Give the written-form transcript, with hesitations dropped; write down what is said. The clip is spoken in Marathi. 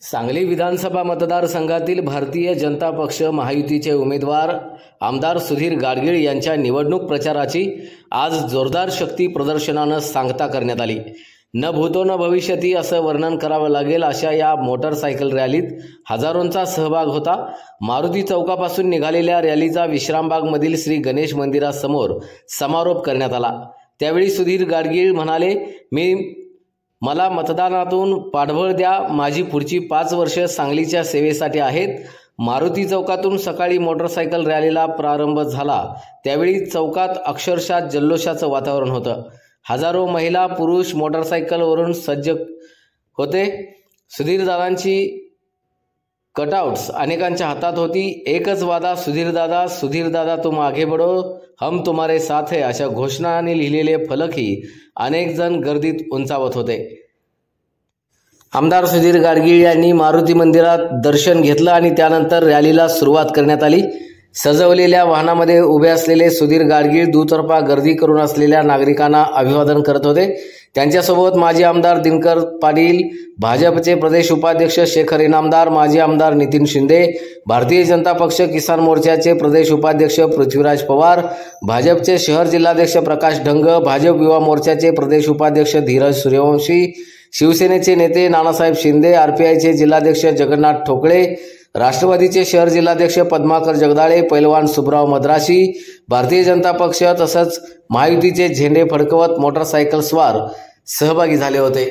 सांगली विधानसभा मतदारसंघातील भारतीय जनता पक्ष महायुतीचे उमेदवार आमदार सुधीर गाडगीळ यांच्या निवडणूक प्रचाराची आज जोरदार शक्ती प्रदर्शनाने सांगता करण्यात आली। न भूतो न भविष्यती असं वर्णन करावं लागेल अशा या मोटरसायकल रॅलीत हजारोंचा सहभाग होता। मारुती चौकापासून निघालेल्या रॅलीचा विश्रामबागमधील श्री गणेश मंदिरासमोर समारोप करण्यात आला। त्यावेळी सुधीर गाडगीळ म्हणाले, मला मतदानातून पाठबळ द्या। माझी पुढची 5 वर्षे सांगलीच्या सेवेसाठी आहेत। मारुती चौकातून सकाळी मोटरसायकल रॅलीला प्रारंभ झाला। त्यावेळी चौकात अक्षरशः जल्लोषाचं वातावरण होतं। हजारो महिला पुरुष मोटरसायकलवरून सज्ज होते। सुधीरदादांची कटआउट्स अनेकांच्या हातात होती। एकच वादा, सुधीरदादा तुम आगे बढ़ो, हम तुम्हारे साथ है अशा घोषणांनी लिहिलेले फलकही अनेक जण गर्दीत उंचावत होते। आमदार सुधीर गाडगीळ यांनी मारुती मंदिरात दर्शन घेतलं आणि त्यानंतर रॅलीला सुरुवात करण्यात आली। सजवलेल्या वाहनामध्ये उभे असलेले सुधीर गाडगीळ दुतर्फा गर्दी करून असलेल्या नागरिकांना अभिवादन करत होते। त्यांच्यासोबत माजी आमदार दिनकर पाटील, भाजपचे प्रदेश उपाध्यक्ष शेखर इनामदार, माजी आमदार नितीन शिंदे, भारतीय जनता पक्ष किसान मोर्चाचे प्रदेश उपाध्यक्ष पृथ्वीराज पवार, भाजपचे शहर जिल्हाध्यक्ष प्रकाश ढंग, भाजप युवा मोर्चाचे प्रदेश उपाध्यक्ष धीरज सूर्यवंशी, शिवसेनेचे नेते नानासाहेब शिंदे, आरपीआयचे जिल्हाध्यक्ष जगन्नाथ ठोकळे, राष्ट्रवादीचे शहर जिल्हाध्यक्ष पद्माकर जगदाळे, पैलवान सुब्राव मद्राशी, भारतीय जनता पक्ष तसंच महायुतीचे झेंडे फडकवत मोटरसायकल स्वार सहभागी झाले होते।